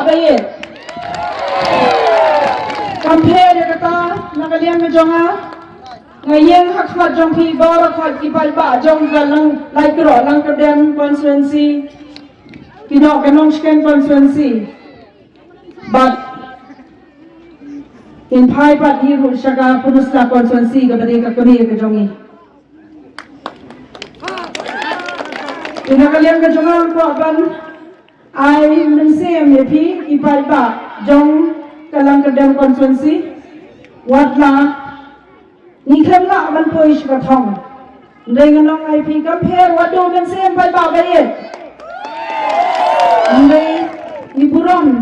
baye compare de kata nakalian me jonga ngayeng hak khat jong phi bor khat ki pai ba jong galang lai kro lang kadem constituency kino kanong sken constituency but in phai pat hi ru shaka punusla constituency ga bade ka kami ka jongi inakalian ka jonga ko ban ai mense me phi ki pai ba jong kalang kadem constituency watla ni khamla ban poish ka thong renganong ai phi compare wadu mense pai ba baye ndai ni buram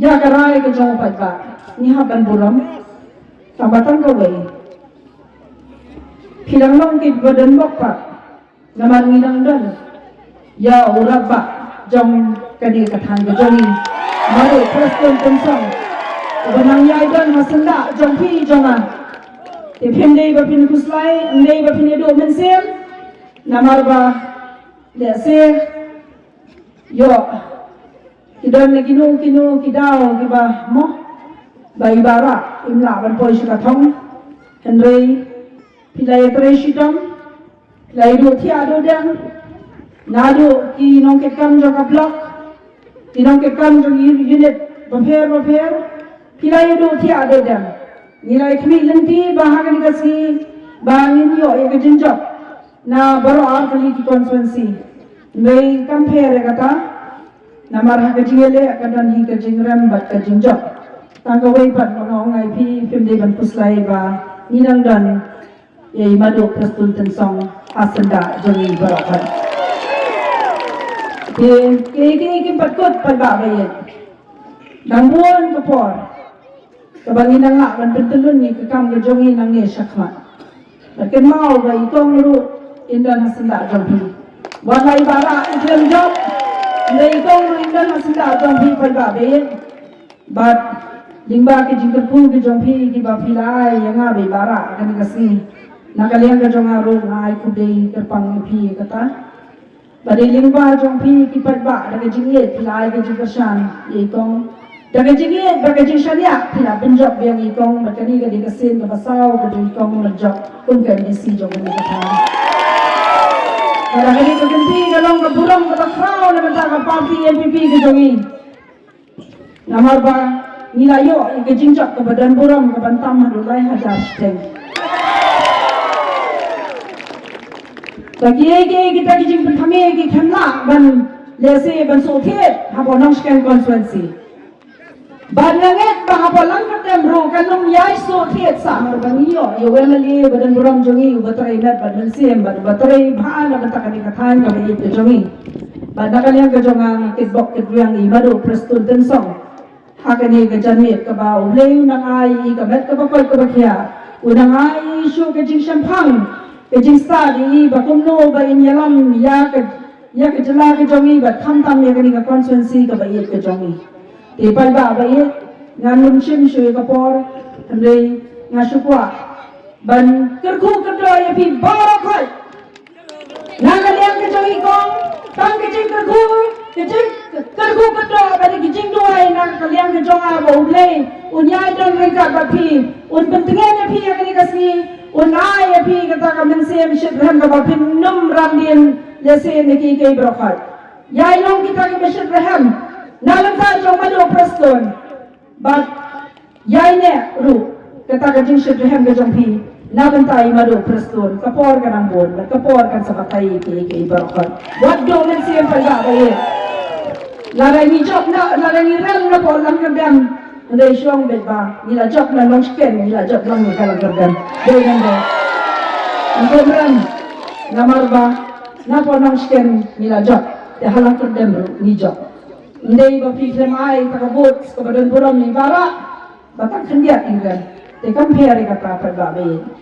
ya karai ka jong pai ba ni haban buram tabatan ka wei philang long ki badan bok pa naman ngidang dan ya uraba jong kadi kathan ka jongi maru preston tensong banang yai dan hasanda jong phi jonga te phemde ba phin kuslai ndei ba phin do mensem namar ba le se yo kidon ne kinu kidao kiba mo ba ibara imla ban poi shika thong henrei pilai presidam pilai do thia do dang nado ki nong ke kam jo ka block ki nong ke kam jo unit ba pher pilai do thia do dang nilai khmi lenti ba hagan kasi ba ngin yo e ka jinjo na baro ar kali ki constituency nei compare kata namar ha ka jingele ka dan hi ka jingram bat ka jinjo tangga wei pat ngong ai phi pemde ban puslai ba ninang dan ei madu prastun tensong asanda jongi barakan ke pat kot pat ba baye nangbuan ka por kabangin na nga ban pentulun ni kakam ka jongi nang ni shakma lakin mau ba itong ru indan hasanda jongi walai bara ijem job nei itong ru indan hasanda jongi pat ba baye but lingba ke jingkapu ke jongpi ki ba pilai yang abe bara kan kasi nakalian ka jonga ro ngai kudei kerpang phi kata bade lingba jongpi ki pat ba daga jingie pilai ke jingkasan ye kong daga jingie daga jingshalia pila benjok biang ye kong bakani ka dikasin ka basau ka dei kong lejok kun ka disi jong ni kata daga ni ka ganti ka long ka burong ka krau na banta ka party NPP ke jongi namar ba nilayo ke jingjak ke badan buram ke bantam hadulai hajar steng bagi kita ke jing pertama ke khamla ban lese ban sothet habonong sken constituency ban langet ba habolang kadem ro kanong yai sothet samar bangiyo yo wemali badan buram jongi batrai net ban mensem ban batrai bhaan ban takani kathan ka bayi te jongi ban nakalian ke jonga kitbok kitbiang i madu prestun tensong hakani ka janmit ka ba uleu nang ai ka met ka ba koi ka ba khia unang ai shu ka jing shampang ka jing study ba kumno ba in yalam ya ka jala ka jongi ba tham tam ya kani ka constituency ka ba yet ka jongi te pai ba yet ngan lum shim shu ka por andei nga shu kwa ban kerku ka do ya pi ba khoi nang ka liang ka jongi kong tang ka jing kerku kerku ka do ba ki jing do ai nang ka liang ka jonga ba ulei unyai don reka ba pi un pentingan ya pi ya kani kasi un ai ya pi kata ka mensem shit ram ka ba pi num ram din lese ne ki ke brokat yai long kita ka bashit ram nalam ta jong madu preston but yai ne ru kata ka jing shit ram ka jong pi na bentai madu preston kapor ka nang bon kapor kan sa patay ke brokat what do mensem pa ga ba ye larang ni job na larang ni rel na po lang kadam ndai shong bet ba ni la job na long sken ni la job lang ni kalang kadam dei nande ngomran namar ba na po long sken ni la job te halang kadam ni job ndai ba pi klemai takabut ka badan buram ni bara batang khandiat ingran te compare ka pa ba be